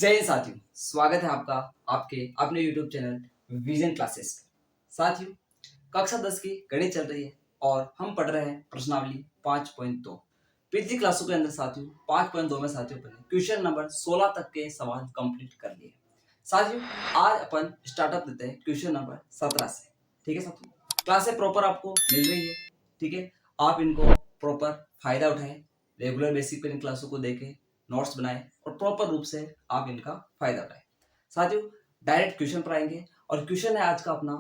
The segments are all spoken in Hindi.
जय हिंद साथियों, स्वागत है आपका आपके अपने YouTube चैनल विजन क्लासेस में। साथियों, कक्षा 10 की गणित चल रही है और हम पढ़ रहे हैं प्रश्नावली 5.2। पिछली क्लासों के अंदर साथियों 5.2 में साथियों ने क्वेश्चन नंबर 16 तक के सवाल कंप्लीट कर लिए। साथियों, आज अपन स्टार्टअप देते हैं क्वेश्चन नंबर 17 से। ठीक है साथियों, क्लासें प्रॉपर आपको मिल रही है। ठीक है, आप इनको प्रॉपर फायदा उठाएं, रेगुलर बेसिक पर इन क्लासों को देखें, नोट्स बनाएं और प्रॉपर रूप से आप इनका फायदा उठाएं। साथियों, डायरेक्ट क्वेश्चन पर आएंगे और क्वेश्चन है आज का अपना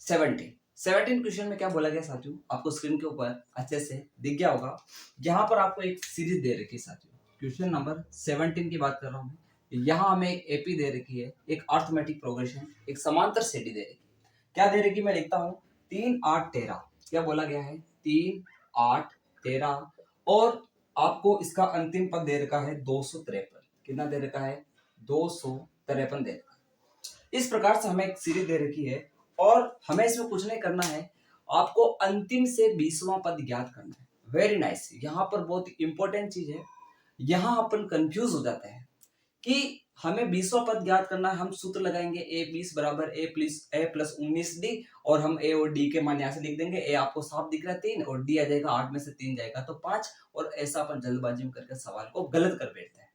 17 क्वेश्चन में क्या बोला गया साथियों, आपको स्क्रीन के ऊपर अच्छे से दिख गया होगा। यहाँ पर आपको एक सीरीज दे रखी है साथियों, क्वेश्चन नंबर 17 की बात कर रहा हूँ मैं। यहाँ हमें एक एपी दे रखी है, एक अर्थमेटिक प्रोग्रेशन, एक समांतर श्रेणी दे रखी है। क्या दे रखी मैं लिखता हूँ 3 8 13। क्या बोला गया है 3 8 13 और आपको इसका अंतिम पद दे रखा है 253। कितना दे रखा है 253 दे रखा है। इस प्रकार से हमें एक सीरीज दे रखी है और हमें इसमें कुछ नहीं करना है, आपको अंतिम से 20वां पद ज्ञात करना है। Very nice. यहाँ पर बहुत इंपॉर्टेंट चीज है, यहाँ अपन कंफ्यूज हो जाते हैं कि हमें 20वां पद ज्ञात करना है। हम सूत्र लगाएंगे a20 बराबर a प्लस 19d और हम a और d के मान यहाँ से लिख देंगे। a आपको साफ दिख रहा है 3 और d आ जाएगा 8 में से 3 जाएगा तो 5 और ऐसा अपन जल्दबाजी में करके सवाल को गलत कर बैठते हैं।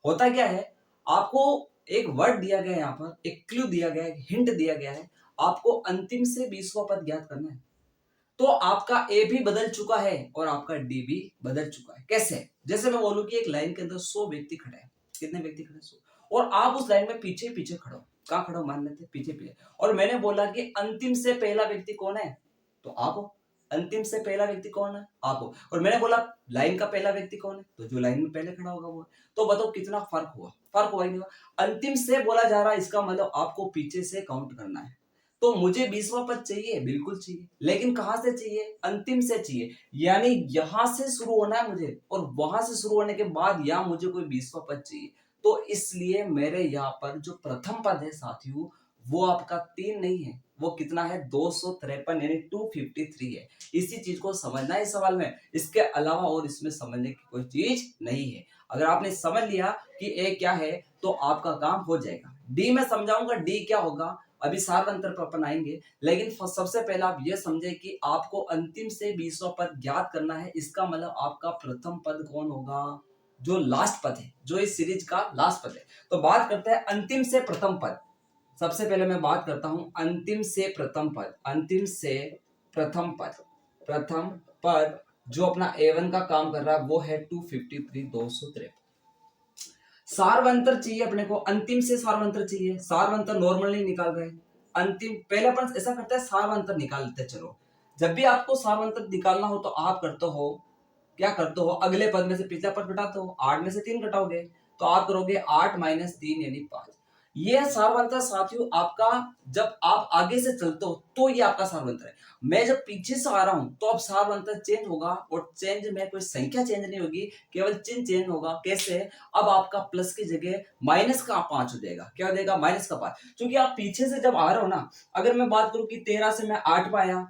होता क्या है, आपको एक वर्ड दिया गया है, यहाँ पर एक क्लू दिया गया है, हिंट दिया गया है, आपको अंतिम से 20वां पद ज्ञात करना है। तो आपका ए भी बदल चुका है और आपका डी भी बदल चुका है। कैसे? जैसे मैं बोलूं कि एक लाइन के अंदर 100 व्यक्ति खड़े हैं। कितने व्यक्ति खड़े? 100। और आप उस लाइन में पीछे पीछे खड़ो। कहाँ खड़ो? मान लेते पीछे पीछे। और मैंने बोला कि अंतिम से पहला व्यक्ति कौन है, तो आप हो। अंतिम से पहला व्यक्ति कौन है? आप हो। और मैंने बोला लाइन का पहला व्यक्ति कौन है, तो जो लाइन में पहले खड़ा होगा वो है। तो बताओ कितना फर्क हुआ? फर्क हुआ ही नहीं हुआ। अंतिम से बोला जा रहा है, इसका मतलब आपको पीछे से काउंट करना है। तो मुझे 20वां पद चाहिए, बिल्कुल चाहिए, लेकिन कहां से चाहिए? अंतिम से चाहिए। यानी यहां से शुरू होना है मुझे और वहां से शुरू होने के बाद यहां मुझे कोई 20वां पद चाहिए। तो इसलिए मेरे यहाँ पर जो प्रथम पद है साथियों, वो आपका 3 नहीं है, वो कितना है 253 यानी 253 है। इसी चीज को समझना है इस सवाल में, इसके अलावा और इसमें समझने की कोई चीज नहीं है। अगर आपने समझ लिया कि ए क्या है तो आपका काम हो जाएगा। डी में समझाऊंगा डी क्या होगा, अभी सार्वंतर पर अपन आएंगे, लेकिन सबसे पहले आप ये समझे कि आपको अंतिम से 20वां पद ज्ञात करना है। इसका मतलब आपका प्रथम पद कौन होगा? जो लास्ट पद है, जो इस सीरीज का लास्ट पद है। तो बात करते हैं अंतिम से प्रथम पद। सबसे पहले मैं बात करता हूं अंतिम से प्रथम पद। अंतिम से प्रथम पद, प्रथम पद जो अपना A1 का काम कर रहा है वो है 253 253। सार्वंतर चाहिए अपने को, अंतिम से सार्वंतर चाहिए। सार्वंतर नॉर्मल नहीं निकाल रहे, अंतिम पहले अपन ऐसा करते हैं सार्वंतर निकाल लेते हैं। चलो, जब भी आपको सार्वंतर निकालना हो तो आप करते हो क्या करते हो, अगले पद में से पिछला पद घटाते हो। 8 में से 3 घटाओगे तो आप करोगे 8 - 3 यानी 5। ये सार्वंतर साथियों आपका जब आप आगे से चलते हो तो ये आपका सार्वंतर है। मैं जब पीछे से आ रहा हूं तो अब सार्वंतर चेंज होगा और चेंज में कोई संख्या चेंज नहीं होगी, केवल चिन्ह चेंज होगा। कैसे? अब आपका प्लस की जगह माइनस का 5 हो जाएगा। क्या हो जाएगा? माइनस का 5। क्योंकि आप पीछे से जब आ रहे हो ना, अगर मैं बात करूं कि 13 से मैं 8 पे आया,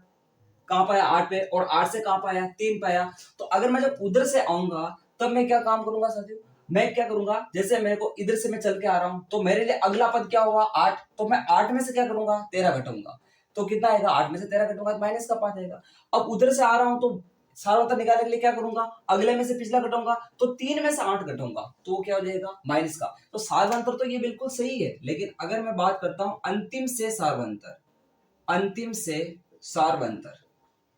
कहां पाया? 8 पे, और 8 से कहां पाया? 3 पाया। तो अगर मैं जब उधर से आऊंगा तब मैं क्या काम करूंगा साथियों, मैं क्या करूंगा, जैसे मेरे को इधर से मैं चल के आ रहा हूं तो मेरे लिए अगला पद क्या होगा? 8। तो मैं 8 में से क्या करूंगा? 13 घटाऊंगा। तो कितना आएगा? 8 में से 13 घटाऊंगा माइनस का 5 आएगा। अब उधर से आ रहा हूं तो सार्वंतर निकालने के लिए क्या करूंगा? अगले में से पिछला घटाऊंगा तो 3 में से 8 घटाऊंगा तो क्या हो जाएगा? माइनस का। तो सार्वंतर तो ये बिल्कुल सही है, लेकिन अगर मैं बात करता हूं अंतिम से सार्वंतर, अंतिम से सार्वंतर,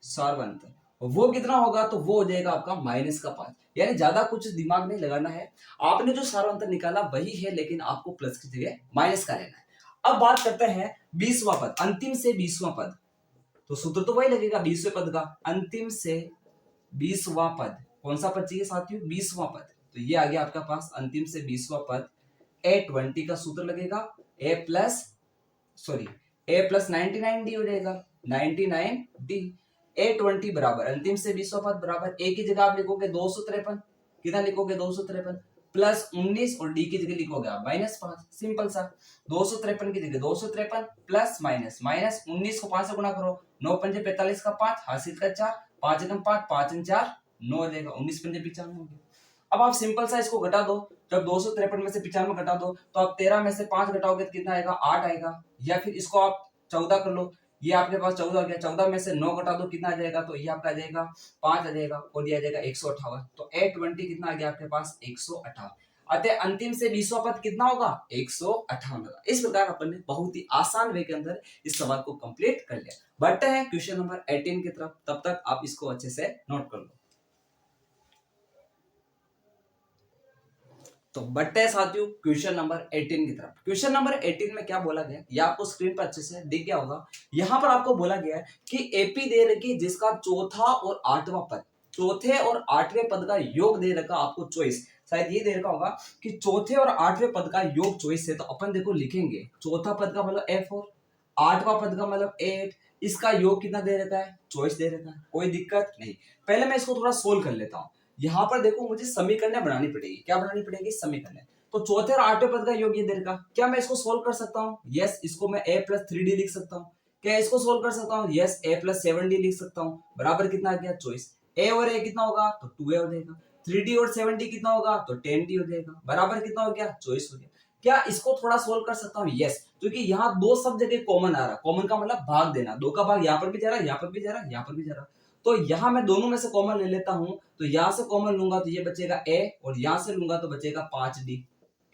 सार्वंतर वो कितना होगा? तो वो हो जाएगा आपका माइनस का 5। यानी ज्यादा कुछ दिमाग नहीं लगाना है, आपने जो सार्वंतर निकाला वही है, लेकिन आपको प्लस की जगह माइनस का लेना है। अब बात करते हैं 20वां पद, अंतिम से 20वां पद। तो सूत्र तो वही लगेगा 20वें पद का। अंतिम से 20वां पद, कौन सा पद चाहिए साथियों? 20वां पद। तो ये आ गया आपका पास अंतिम से 20वां पद। A20 का सूत्र लगेगा, A प्लस 99D हो जाएगा, 99D। A20 बराबर अंतिम से 20वां पद बराबर A की जगह आप लिखोगे 253। कितना लिखोगे? 253 प्लस 19 और D की जगह लिखोगे आप -5। सिंपल सा, 253 की जगह 253 प्लस माइनस 19 को 5 से गुणा करो, 9 पंजे 45 का 5, हासिल का 4, 5 एकम 5, 5 4 9 हो जाएगा, 19 पंजे 95 हो गया। अब आप सिंपल सा इसको घटा दो जब 253 में से 95 घटा दो तो आप 13 में से 5 घटाओगे तो कितना आएगा, 8 आएगा। या फिर इसको आप 14 कर लो, ये आपके पास 14 हो गया, 14 में से 9 घटा दो कितना आ जाएगा, तो ये आपका आ जाएगा 5 आ जाएगा और ये आ जाएगा 158। तो 820 कितना आ गया आपके पास, 158। अतः अंतिम से 20वां पद कितना होगा, 158 होगा। इस प्रकार अपन ने बहुत ही आसान वे के अंदर इस सवाल को कंप्लीट कर लिया। बढ़ते हैं क्वेश्चन नंबर 18 की तरफ, तब तक आप इसको अच्छे से नोट कर लो। तो बढ़ते हैं साथियों क्वेश्चन नंबर 18 की तरफ। क्वेश्चन नंबर 18 में क्या बोला गया, ये आपको स्क्रीन पर अच्छे से दिख गया होगा। यहाँ पर आपको बोला गया है कि एपी दे रखी जिसका चौथा और आठवां पद, चौथे और आठवें पद का योग दे रखा आपको चॉइस, शायद ये दे रखा होगा कि चौथे और आठवें पद का योग चॉइस है। तो अपन देखो लिखेंगे, चौथा पद का मतलब F4, आठवां पद का मतलब 8, इसका योग कितना दे रखा है, चॉइस दे रखा है, कोई दिक्कत नहीं। पहले मैं इसको थोड़ा सोल्व कर लेता हूँ। यहाँ पर देखो मुझे समीकरण बनानी पड़ेगी, क्या बनानी पड़ेगी, समीकरण। तो चौथे और आठवें पद का योग ये दे रखा, क्या मैं इसको सोल्व कर सकता हूँ, यस। इसको मैं a + 3d लिख सकता हूँ। क्या इसको सोल्व कर सकता हूँ, यस, a + 7d लिख सकता हूँ। बराबर कितना आ गया, चॉइस। a और a कितना होगा, तो 2a हो जाएगा। 3d और 7d कितना होगा, तो 10d हो जाएगा। बराबर कितना हो गया, चॉइस हो गया। क्या इसको थोड़ा सोल्व कर सकता हूँ, यस, क्योंकि यहाँ दो सब जगह कॉमन आ रहा है। कॉमन का मतलब भाग देना, दो का भाग यहाँ पर भी जा रहा है, यहाँ पर भी जा रहा है, यहाँ पर भी जा रहा है। तो यहाँ मैं दोनों में से कॉमन ले लेता हूँ। तो यहाँ से कॉमन लूंगा तो ये बचेगा a, और यहाँ से लूंगा तो बचेगा 5d।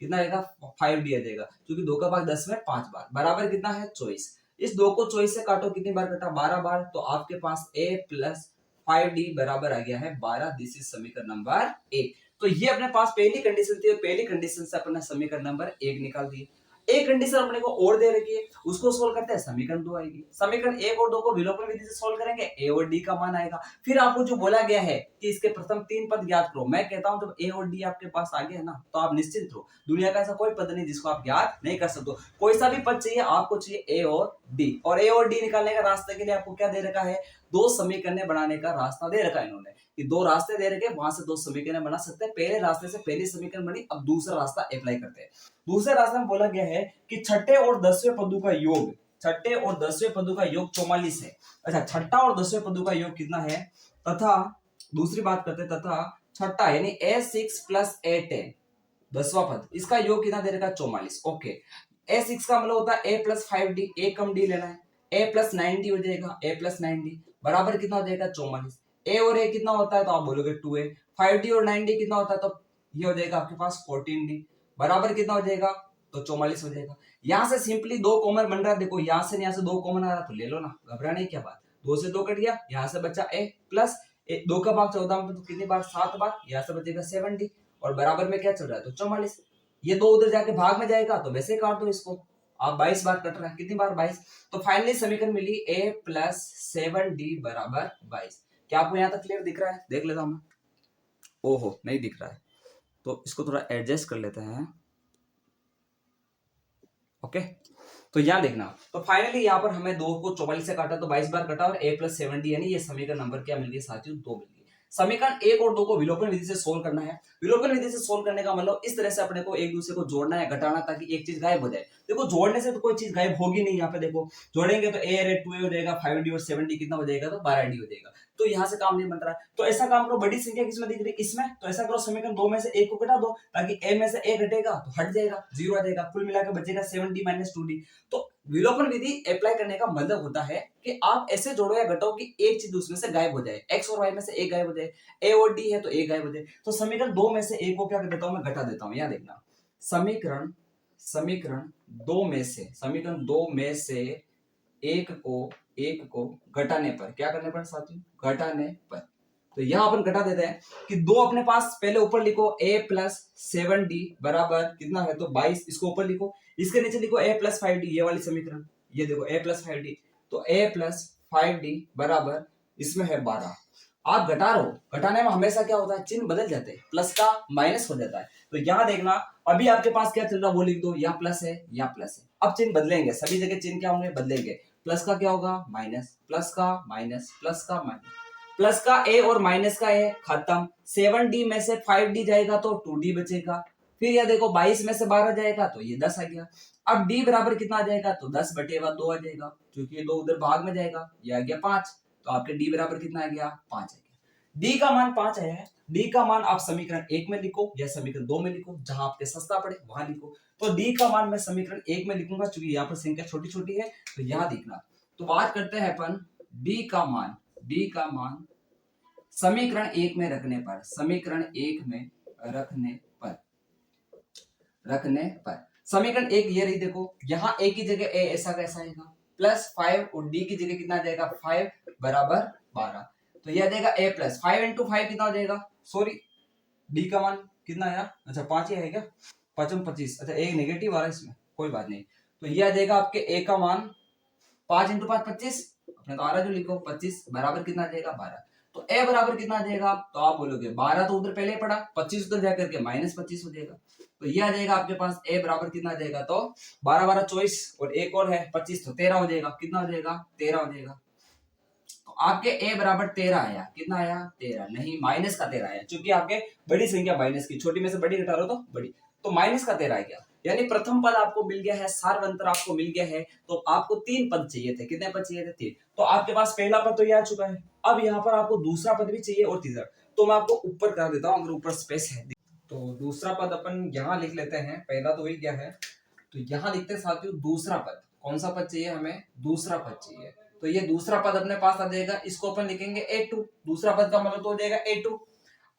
कितना आएगा, 5d आ जाएगा, क्योंकि 2 का भाग 10 में 5 बार। बराबर कितना है, चॉइस। इस 2 को चॉइस से काटो, कितनी बार कटा, 12 बार। तो आपके पास a + 5d बराबर आ गया है 12। दिस इज समीकरण नंबर 1। तो ये अपने पास पहली कंडीशन थी, और पहली कंडीशन से अपने समीकरण नंबर 1 निकाल दिए। एक कंडीशन अपने को और दे रखी है, उसको सोल्व करते हैं, समीकरण 2 आएगी। समीकरण 1 और 2 को विलोपन विधि से सोल्व करेंगे, a और d का मान आएगा। फिर आपको जो बोला गया है कि इसके प्रथम 3 पद ज्ञात करो, मैं कहता हूं जब a और d आपके पास आ गए है ना, तो आप निश्चिंत रहो, दुनिया का ऐसा कोई पद नहीं जिसको आप ज्ञात नहीं कर सकते। कोई सा भी पद चाहिए, आपको चाहिए a और d। और a और d निकालने का रास्ते के लिए आपको क्या दे रखा है, दो समीकरण बनाने का रास्ता दे रखा है इन्होंने, कि दो रास्ते दे रखे, वहां से दो समीकरण बना सकते हैं। पहले रास्ते से पहली समीकरण बनी, अब दूसरा रास्ता अप्लाई करते हैं। दूसरे रास्ते में बोला गया है कि छठे और 10वें पदों का योग, छठे और 10वें पदों का योग 44 है। अच्छा, छठा और 10वें पदों का योग कितना है, तथा दूसरी बात करते हैं, तथा छठा यानी a6 + a10, 10वां पद, इसका योग कितना दे रखा है, 44। ओके, a6 का मतलब होता है a + 5d, a come d लेना है, a + 9d हो जाएगा, a + 9d बराबर कितना हो जाएगा, 44। a और a कितना होता है, तो आप बोलोगे 2a। 5d और 9d कितना होता है, तो ये हो जाएगा आपके पास 14d बराबर कितना हो जाएगा, तो 44 हो जाएगा। यहां से सिंपली दो कॉमन बन रहा है, देखो यहां से यहाँ से दो कॉमन आ रहा, तो ले लो ना, घबराने की क्या बात। 2 से 2 कट गया, यहाँ से बचा a प्लस 2 का भाग 14 में, तो कितनी बार, 7 बार, यहाँ से बचेगा 70 और बराबर में क्या चल रहा है, तो 44। ये दो उधर जाके भाग में जाएगा, तो वैसे काट दो इसको, आप 22 बार कट रहा है, कितनी बार, 22। तो फाइनली समीकरण मिली a + 7d बराबर 22। क्या आपको यहाँ तक क्लियर दिख रहा है, देख लेता हूं मैं, ओहो नहीं दिख रहा है, तो इसको थोड़ा एडजस्ट कर लेते हैं। ओके, तो यहाँ देखना, तो फाइनली यहाँ पर हमें 2 को 44 से काटा तो 22 बार कटा, और a + 7d यानी ये समीकरण नंबर क्या मिल गई साथियों, 2 मिल गई। समीकरण 1 और 2 को विलोपन विधि से सोल्व करना है। विलोपन विधि से सोल्व करने का मतलब इस तरह से अपने को एक दूसरे को जोड़ना है, घटाना, ताकि एक चीज गायब हो जाए। देखो जोड़ने से तो कोई चीज गायब होगी नहीं, यहाँ पे देखो जोड़ेंगे तो a और 2a हो जाएगा, 5d और 7d कितना हो जाएगा, तो 12d हो जाएगा। तो यहाँ से काम नहीं बन रहा है, तो ऐसा काम करो, बड़ी संख्या किसमें दिख रही है, इसमें। तो ऐसा करो, समीकरण 2 में से 1 को घटा दो, ताकि a में से a घटेगा तो हट जाएगा, 0 आ जाएगा, कुल मिलाकर बचेगा 7d - 2d। तो विलोपन विधि अप्लाई करने का मतलब होता है कि आप ऐसे जोड़ो या घटाओ कि एक चीज दूसरे से गायब हो जाए, x और y में से एक गायब हो जाए, a और d है तो a गायब हो जाए। तो समीकरण 2 में से एक को क्या कर देता हूं, मैं घटा देता हूं। यहां देखना, समीकरण समीकरण 2 में से, समीकरण 2 में से एक को घटाने पर, क्या करने पर साथियों, घटाने पर। तो यहां अपन घटा देते हैं कि 2 अपने पास, पहले ऊपर लिखो a + 7d बराबर कितना है, तो 22, इसको ऊपर लिखो। इसके नीचे लिखो a + 5d, ये वाली समीकरण, ये देखो a + 5d, तो a + 5d बराबर इसमें है 12। आप घटा रहे हो, घटाने में हमेशा क्या होता है, चिन्ह बदल जाते हैं, प्लस का माइनस हो जाता है। तो यहां देखना, अभी आपके पास क्या चल रहा है वो लिख दो, यहाँ प्लस है, यहाँ प्लस है। अब चिन्ह बदलेंगे, सभी जगह चिन्ह क्या होंगे, बदलेंगे। प्लस का क्या होगा, माइनस, प्लस का माइनस, प्लस का माइनस, प्लस का a और माइनस का a खत्म। 7d में से 5d जाएगा तो 2d बचेगा। फिर यह देखो 22 में से 12 जाएगा तो ये 10 आ गया। अब d बराबर कितना आ जाएगा, तो 10/2 आ जाएगा, क्योंकि ये 2 उधर भाग में जाएगा, ये आ गया 5। तो आपके d बराबर कितना आ गया, 5 आ गया। डी का मान 5 आया है, डी का मान आप समीकरण 1 में लिखो या समीकरण 2 में लिखो, जहां आपके सस्ता पड़े वहां लिखो। तो डी का मान मैं समीकरण 1 में लिखूंगा, क्योंकि यहाँ पर संख्या छोटी छोटी है तो यहाँ देखना। तो बात करते हैं अपन डी का मान समीकरण 1 में रखने पर, समीकरण 1 में रखने पर समीकरण 1 ये रही, देखो यहाँ ए की जगह ए ऐसा कैसा आएगा +5 और डी की जगह कितना आ जाएगा 5 बराबर 12। तो यह देगा a प्लस 5 इंटू 5 कितना हो जाएगा, सॉरी डी का मान कितना आया, अच्छा 5 ही है क्या, 5 में 25, अच्छा एक नेगेटिव आ रहा है इसमें, कोई बात नहीं। तो यह आ जाएगा आपके a का मान 5 इंटू 5 25, अपने तो आ रहा जो लिखो 25 बराबर कितना आ जाएगा 12। तो a बराबर कितना आ जाएगा, तो आप बोलोगे 12 तो उधर पहले पड़ा, 25 उधर जाकर के -25 हो जाएगा। तो ये आ जाएगा आपके पास a बराबर कितना आ जाएगा, तो 12 12 24 और एक और है 25, तो 13 हो जाएगा। कितना हो जाएगा 13 हो जाएगा। तो आपके a बराबर 13 आया, कितना आया 13, नहीं माइनस का 13 आया, क्योंकि आपके बड़ी संख्या माइनस की, छोटी में से बड़ी घटा लो तो बड़ी, तो माइनस का 13 आ गया। यानी प्रथम पद आपको मिल गया है, सार्वंतर आपको मिल गया है। तो आपको 3 पद चाहिए थे, कितने पद चाहिए थे 3, तो आपके पास पहला पद तो ये आ चुका है। अब यहाँ पर आपको दूसरा पद भी चाहिए और तीसरा, तो मैं आपको ऊपर कर देता हूँ अगर ऊपर स्पेस है। तो दूसरा पद अपन यहाँ लिख लेते हैं, पहला तो वही क्या है, तो यहाँ लिखते हैं साथियों दूसरा पद। कौन सा पद चाहिए हमें, दूसरा पद चाहिए। तो ये दूसरा पद अपने पास आ जाएगा, इसको अपन लिखेंगे a2, दूसरा पद का मतलब तो हो जाएगा a2।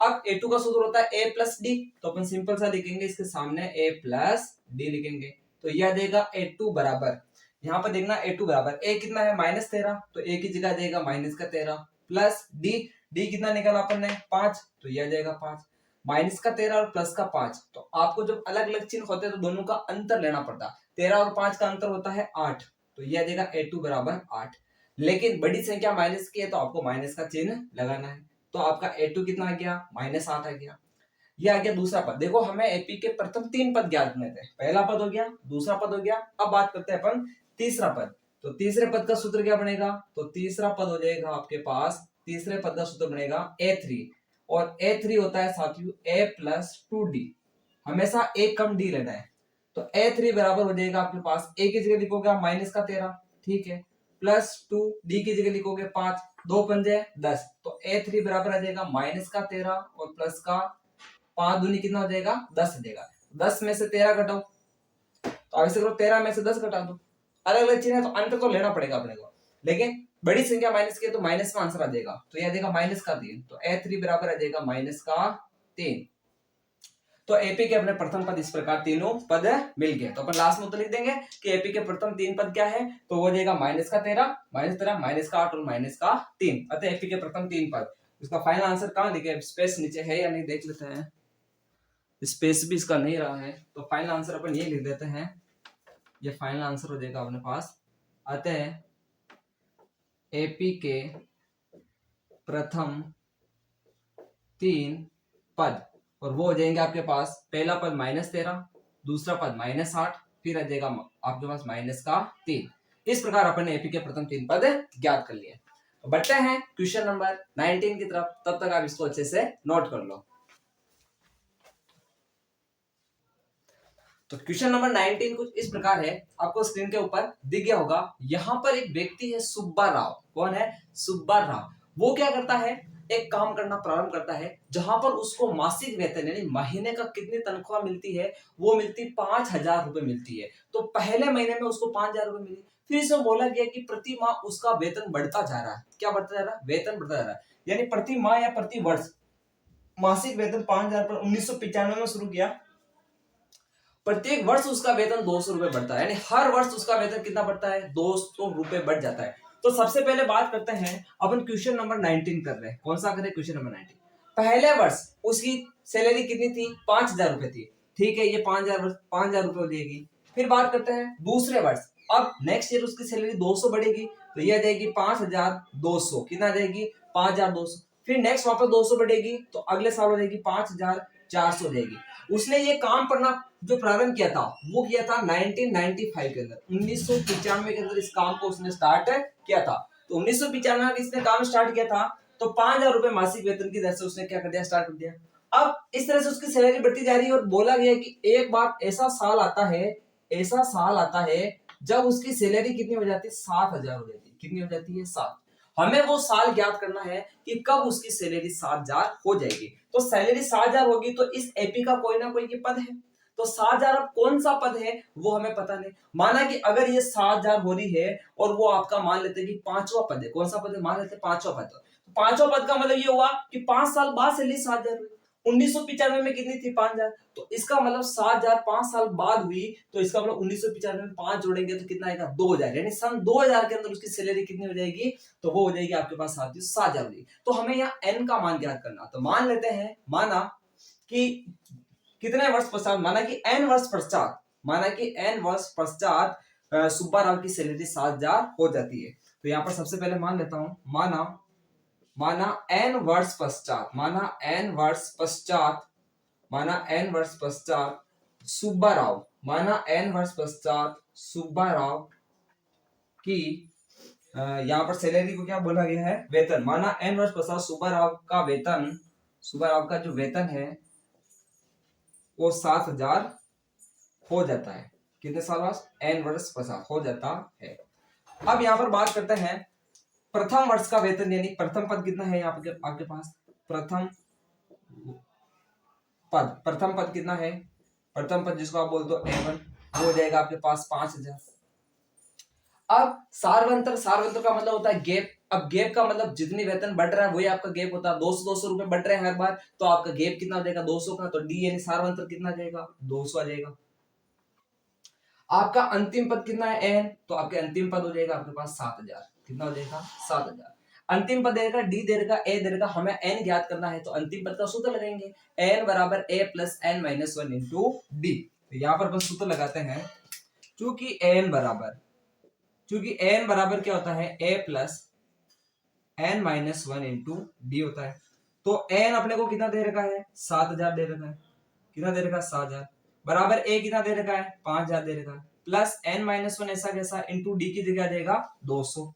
अब a2 का सूत्र होता है a प्लस डी, तो अपन सिंपल सा लिखेंगे, इसके सामने a प्लस डी लिखेंगे। तो यह आ जाएगा a2 बराबर, यहाँ पर देखना a2 बराबर a कितना है -13, तो a की जगह देगा -13 प्लस डी कितना निकाला अपन ने 5, तो यह आ जाएगा 5, -13 और प्लस का 5। तो आपको जब अलग अलग चिन्ह होते हैं तो दोनों का अंतर लेना पड़ता है, 13 और 5 का अंतर होता है 8, तो यह आ जाएगा a2 बराबर 8। लेकिन बड़ी संख्या माइनस की है तो आपको माइनस का चिन्ह लगाना है। तो आपका a2 कितना आ गया -8 आ गया। यह आ गया दूसरा पद। देखो हमें एपी के प्रथम 3 पद ज्ञात करने थे, पहला पद हो गया, दूसरा पद हो गया। अब बात करते हैं अपन तीसरा पद। तो तीसरे पद का सूत्र क्या बनेगा, तो तीसरा पद हो जाएगा आपके पास, तीसरे पद का सूत्र बनेगा a3, और a3 होता है साथियों a प्लस 2d, हमेशा a कम d लेना है। तो a3 बराबर हो जाएगा आपके पास, a की जगह लिखोगे आप -13, ठीक है, प्लस 2 d की जगह लिखोगे 5, 2 पंजे 10, तो a3 बराबर आ जाएगा -13 और प्लस का 5 दूनी कितना हो जाएगा 10 हो जाएगा। 10 में से 13 घटाओ, तो ऐसे करो 13 में से 10 घटा दो। अलग अलग चिन्ह है तो अंतर तो लेना पड़ेगा अपने को, लेकिन बड़ी संख्या माइनस की है तो माइनस में आंसर आ जाएगा, तो यह देगा -3, तो a3 बराबर आ जाएगा -3। तो एपी के अपने प्रथम पद इस प्रकार तीनों पद मिल गए। तो अपन लास्ट में तो लिख देंगे कि एपी के प्रथम 3 पद क्या है, तो वो जाएगा -13, -8 और -3। अतः एपी के प्रथम 3 पद। इसका फाइनल आंसर कहाँ लिखे, स्पेस नीचे है या नहीं देख लेते हैं, स्पेस भी इसका नहीं रहा है, तो फाइनल आंसर अपन ये लिख देते हैं, ये फाइनल आंसर हो जाएगा अपने पास। अतः एपी के प्रथम 3 पद, और वो हो जाएंगे आपके पास, पहला पद -13, दूसरा पद -8, फिर आ जाएगा आपके पास -3। इस प्रकार अपन ने एपी के प्रथम 3 पद ज्ञात कर लिए। तो बढ़ते हैं क्वेश्चन नंबर 19 की तरफ, तब तक आप इसको अच्छे से नोट कर लो। तो क्वेश्चन नंबर 19 कुछ इस प्रकार है, आपको स्क्रीन के ऊपर दिख गया होगा। यहाँ पर एक व्यक्ति है सुब्बा राव, कौन है, सुब्बा राव। वो क्या करता है, एक काम करना प्रारंभ करता है, जहां पर उसको मासिक वेतन यानी महीने का कितनी तनख्वाह मिलती है, वो मिलती 5,000 रुपए मिलती है। तो पहले महीने में उसको 5,000 रुपए मिली, फिर इसमें बोला गया कि प्रति माह उसका वेतन बढ़ता जा रहा है। क्या बढ़ता जा रहा है, वेतन बढ़ता जा रहा है, यानी प्रति माह या प्रति वर्ष मासिक वेतन 5,000 पर 1995 में शुरू किया, प्रत्येक वर्ष उसका वेतन 200 रुपए बढ़ता है, यानी हर वर्ष उसका वेतन कितना बढ़ता है, 200 रुपए बढ़ जाता है। तो सबसे पहले बात करते हैं अपन, क्वेश्चन नंबर 19 कर रहे हैं, कौन सा कर रहे हैं, क्वेश्चन नंबर 19। पहले वर्ष उसकी सैलरी कितनी थी, 5,000 रुपए थी, ठीक है, ये 5,000 रुपए हो जाएगी। फिर बात करते हैं दूसरे वर्ष, अब नेक्स्ट ईयर उसकी सैलरी 200 बढ़ेगी, तो ये आ जाएगी 5,200, कितना आ जाएगी 5,200। फिर नेक्स्ट वापस 200 बढ़ेगी, तो अगले साल हो जाएगी 5,400 हो जाएगी। उसने ये काम करना जो प्रारंभ किया था वो किया था 1995 के अंदर, 1995 के अंदर इस काम को उसने स्टार्ट किया था। तो 1995 में इसने काम स्टार्ट किया था, तो 5,000 रुपए मासिक वेतन की दर से उसने क्या कर दिया, स्टार्ट कर दिया। अब इस तरह से उसकी सैलरी बढ़ती जा रही है, और बोला गया कि एक बार ऐसा साल आता है जब उसकी सैलरी कितनी हो जाती है, 7,000 हो जाती है। कितनी हो जाती है, 7। हमें वो साल ज्ञात करना है कि कब उसकी सैलरी 7,000 हो जाएगी। तो सैलरी 7,000 होगी तो इस एपी का कोई ना कोई ये पद है, तो 7,000 अब कौन सा पद है वो हमें पता नहीं। माना कि अगर ये 7,000 हो रही है और वो आपका मान लेते हैं कि पांचवा पद है, कौन सा पद है, मान लेते हैं पांचवा पद। तो पांचवा पद का मतलब ये हुआ कि 5 साल बाद सैलरी 7,000 हुई। 1995 में कितनी थी, 5,000, तो इसका मतलब 7,000 5 साल बाद हुई, तो इसका मतलब 1995 में 5 जोड़ेंगे तो कितना आएगा, 2,000, यानी सन 2000 के अंदर उसकी सैलरी कितनी हो जाएगी, तो वो हो जाएगी आपके पास 7,000 होगी। तो हमें यहाँ एन का मान ज्ञात करना, तो मान लेते हैं, माना कि कितने वर्ष पश्चात, माना कि एन वर्ष पश्चात, माना कि एन वर्ष पश्चात सुब्बा राव की सैलरी 7,000 हो जाती है। तो यहाँ पर सबसे पहले मान लेता हूं, माना एन वर्ष पश्चात, माना एन वर्ष पश्चात, माना एन वर्ष पश्चात सुब्बा राव, माना एन वर्ष पश्चात सुब्बा राव की यहाँ पर सैलरी को क्या बोला गया है, वेतन। माना एन वर्ष पश्चात सुब्बा राव का वेतन, सुब्बा राव का जो वेतन है वो 7,000 हो जाता है। कितने साल बाद, एन वर्ष पश्चात हो जाता है। अब यहाँ पर बात करते हैं प्रथम वर्ष का वेतन, यानी प्रथम पद कितना है यहाँ पर आपके पास, प्रथम पद कितना है, प्रथम पद जिसको आप बोल दो A1, वो हो जाएगा आपके पास 5,000। अब सार्वंतर का मतलब होता है गैप। अब गैप का मतलब जितनी वेतन बढ़ रहा है वही आपका गैप होता है। 200 रुपए बढ़ रहे हैं हर बार, तो आपका गैप कितना हो जाएगा, 200 का, तो डी यानी सार्वंतर कितना जाएगा, 200 आ जाएगा। आपका अंतिम पद कितना है, एन, तो आपके अंतिम पद हो जाएगा आपके पास 7,000। कितना हो जाएगा, 7,000। अंतिम पद देगा, डी देगा, ए देगा, हमें एन ज्ञात करना है, तो अंतिम पद का सूत्र लगाएंगे, एन बराबर a plus n minus 1 into d. तो यहाँ पर बस सूत्र लगाते हैं, चूंकि एन बराबर क्या होता है, a plus n minus 1 into d होता है। तो एन अपने को कितना दे रखा है, 7,000 दे रखा है, कितना दे रखा है, 7,000, बराबर ए कितना दे रखा है, 5,000 दे रखा है, प्लस एन माइनस 1 ऐसा कैसा, इंटू डी की जगह देगा 200।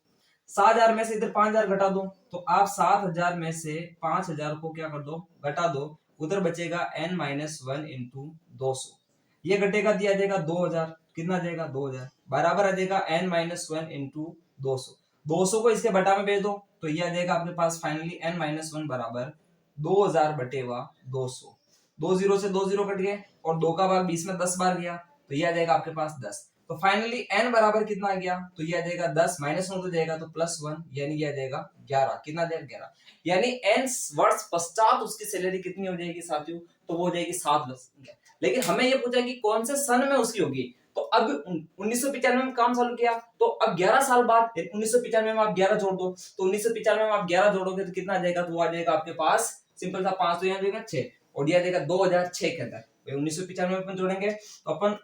7,000 में से इधर 5,000 घटा दो, तो आप 7,000 में से 5,000 को क्या कर दो, घटा दो, उधर बचेगा एन माइनस 1 इंटू 200। ये घटेगा, दिया जाएगा 2,000, कितना जाएगा, 2,000, बराबर आ जाएगा एन माइनस 1 इंटू 200। 200 को इसके बटा में भेज दो, तो ये आ जाएगा आपके पास फाइनली एन माइनस 1 बराबर 2,000 बटेवा 200। 2 जीरो से 2 जीरो कट गए और 2 का भाग 20 में 10 बार गया, तो ये आ जाएगा आपके पास 10। तो फाइनली n बराबर कितना आ गया, तो ये आ जाएगा 10, माइनस 1 तो जाएगा तो प्लस 1, यानी ये आ जाएगा 11। कितना जाएगा, 11। यानी n वर्ष पश्चात उसकी सैलरी कितनी हो जाएगी साथियों, तो वो हो जाएगी 7,000। लेकिन हमें ये पूछा कि कौन से सन में उसकी होगी, तो अब 1995 में काम चालू किया, तो अब 11 साल बाद 1995 में आप 11 जोड़ दो, तो 1995 में आप 11 जोड़ोगे तो कितना आ जाएगा, तो वो आ जाएगा आपके पास सिंपल सा 5 तो यहाँ जाएगा 6, और दिया जाएगा 2006 के अंदर। 1995 में अपन जोड़ेंगे तो अपन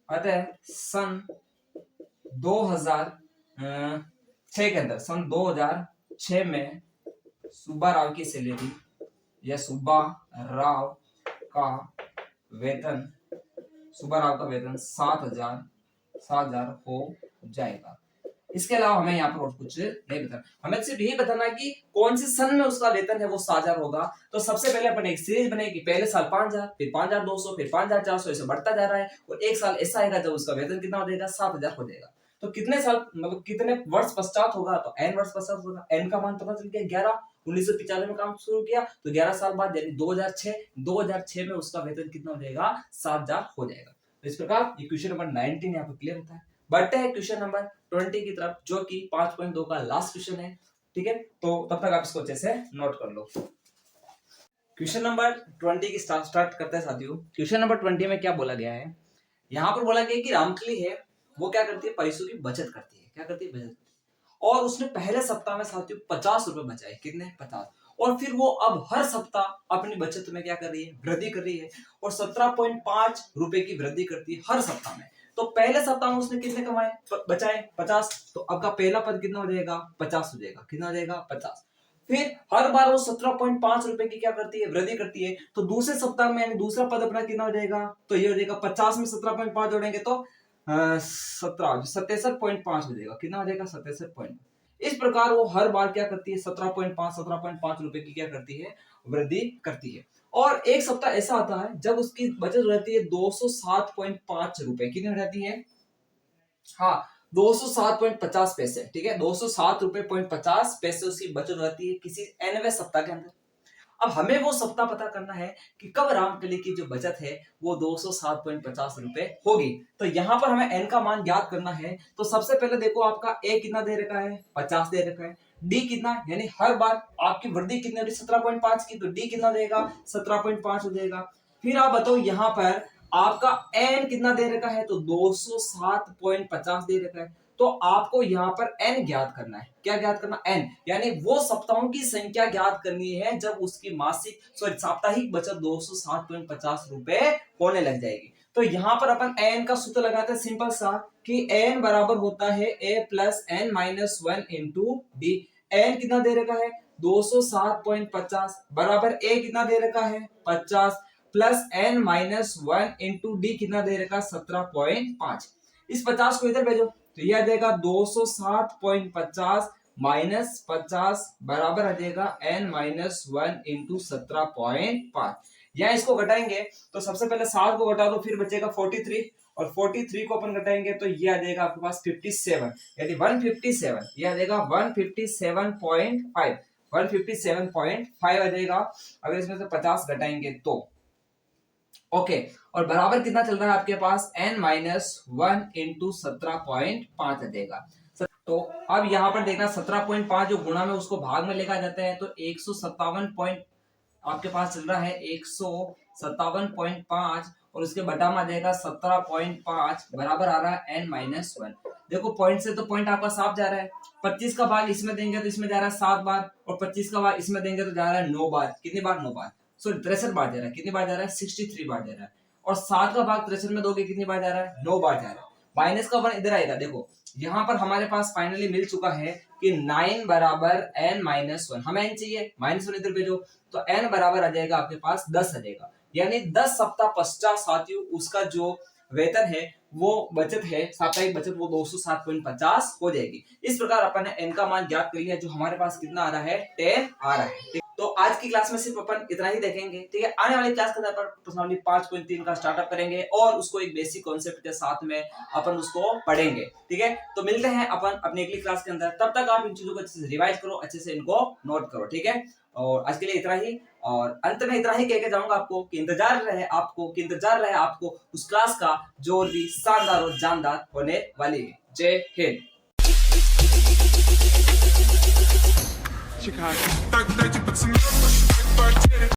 अतः सन 2006 के अंदर, सन 2006 में सुब्बा राव की सैलरी या सुब्बा राव का वेतन 7,000 हो जाएगा। इसके अलावा हमें यहाँ पर और कुछ नहीं बताना, हमें सिर्फ यही बताना है कि कौन से सन में उसका वेतन है वो 7,000 होगा। तो सबसे पहले अपन एक सीरीज बनेगी, पहले साल 5,000, फिर 5,200, फिर 5,400, ऐसे बढ़ता जा रहा है, और एक साल ऐसा आएगा जब उसका वेतन कितना हो जाएगा, 7,000 हो जाएगा। तो कितने साल मतलब कितने वर्ष पश्चात होगा, तो एन वर्ष पश्चात होगा। एन का मान पता चल गया 11, 1995 में काम शुरू किया तो 11 साल बाद यानी 2006 में उसका वेतन कितना हो जाएगा, 7,000 हो जाएगा। तो इस प्रकार ये क्वेश्चन नंबर 19 यहाँ पर क्लियर होता है। बढ़ते हैं क्वेश्चन नंबर 20 की तरफ, जो कि 5.2 का लास्ट क्वेश्चन है। ठीक है, तो तब तक आप इसको अच्छे से नोट कर लो। क्वेश्चन नंबर 20 की स्टार्ट करते हैं साथियों। क्वेश्चन नंबर 20 में क्या बोला गया है, यहाँ पर बोला गया कि रामकली है वो क्या करती है, पैसों की बचत करती है। क्या करती है, बचत करती है। और उसने पहले सप्ताह में साथियों 50 रुपए बचाए, कितने, 50। और फिर वो अब हर सप्ताह अपनी बचत में क्या कर रही है, वृद्धि कर रही है, और 17.5 रुपए की वृद्धि करती है हर सप्ताह में। तो पहले सप्ताह में उसने कितने कमाए, बचाए 50, तो अब का पहला पद कितना हो जाएगा, 50 हो जाएगा। कितना हो जाएगा, 50। फिर हर बार वो 17.5 रुपए की क्या करती है, वृद्धि करती है। तो दूसरे सप्ताह में यानी दूसरा पद अपना कितना हो जाएगा, तो ये हो जाएगा 50 में 17.5 जोड़ेंगे तो 67.5 हो जाएगा। कितना हो जाएगा, 67. इस प्रकार वो हर बार क्या करती है, 17.5 रुपए की क्या करती है, वृद्धि करती है। और एक सप्ताह ऐसा आता है जब उसकी बचत रहती है 207.5 रुपए। कितनी रहती है, हाँ 207.50 पैसे, ठीक है, 207.50 रुपए उसकी बचत रहती है किसी nवें सप्ताह के अंदर। अब हमें वो सप्ताह पता करना है कि कब रामकली की जो बचत है वो 207.50 रुपए होगी। तो यहाँ पर हमें n का मान ज्ञात करना है। तो सबसे पहले देखो आपका a कितना दे रखा है, 50 दे रखा है। d कितना, यानी हर बार आपकी वृद्धि कितनी हो रही है, 17.5 की, तो d कितना देगा, 17.5 हो जाएगा। फिर आप बताओ यहाँ पर आपका n कितना दे रखा है, तो 207.50 दे रखा है। तो आपको यहाँ पर n ज्ञात करना है। क्या ज्ञात करना, n, यानी वो सप्ताहों की संख्या ज्ञात करनी है जब उसकी साप्ताहिक बचत 207.50 रुपए होने लग जाएगी। तो यहाँ पर अपन n का सूत्र लगाते हैं सिंपल सा कि n बराबर होता है a plus n minus 1 into D. n कितना दे रखा है, 207.50 बराबर a कितना दे रखा है, 50 plus n minus 1 into D कितना दे रखा, 17.5। इस 50 को इधर भेजो तो यह आ जाएगा 207.50 माइनस 50 बराबर आ जाएगा n माइनस 1 इंटू 17.5। यहाँ इसको घटाएंगे तो सबसे पहले 7 को घटा दो, फिर बचेगा 43, और 43 को अपन घटाएंगे तो ये आ जाएगा आपके पास 57, यानी 157, ये आ जाएगा 157.5, 157.5 आ जाएगा अगर इसमें से 50 घटाएंगे तो। ओके, और बराबर कितना चल रहा है आपके पास, n माइनस 1 इंटू 17.5 आ जाएगा। तो अब यहाँ पर देखना 17.5 जो गुणा में उसको भाग में लेकर जाते हैं तो 157 आपके पास चल रहा है 157.5 और उसके बटा में आ जाएगा 17.5 बराबर आ रहा है n माइनस 1। देखो पॉइंट से तो पॉइंट आपका साफ जा रहा है। 25 का भाग इसमें देंगे तो इसमें जा रहा है 7 बार, और 25 का भाग इसमें देंगे तो जा रहा है 9 बार। कितनी बार, 9 बार, सॉरी 63 बार जा रहा है। कितनी बार जा रहा है, 63 बार जा रहा है। और 7 का भाग 63 में दोगे कितनी बार जा रहा है, 9 बार जा रहा है। माइनस का वन इधर आएगा। देखो यहाँ पर हमारे पास फाइनली मिल चुका है कि 9 बराबर n माइनस 1, हमें n चाहिए, -1 इधर भेजो तो n बराबर आ जाएगा आपके पास 10 आ जाएगा। यानी 10 सप्ताह पश्चात साथियों उसका जो वेतन है वो बचत है, साप्ताहिक बचत, वो 207.50 हो जाएगी। इस प्रकार अपन ने n का मान ज्ञात कर लिया जो हमारे पास कितना आ रहा है, 10 आ रहा है। तो आज की क्लास में सिर्फ अपन इतना ही देखेंगे, ठीक है। आने वाली क्लास के अंदर अपन प्रश्नावली 5.3 का स्टार्टअप करेंगे और उसको एक बेसिक कॉन्सेप्ट के साथ में अपन उसको पढ़ेंगे, ठीक है। तो मिलते हैं अपन अपनी अगली क्लास के अंदर। तब तक आप इन चीजों को अच्छे से रिवाइज करो, अच्छे से इनको नोट करो, ठीक है। और आज के लिए इतना ही, और अंत में इतना ही कह के जाऊंगा आपको कि इंतजार रहे आपको उस क्लास का जो भी शानदार और जानदार होने वाली है। जय हिंद। Chicago.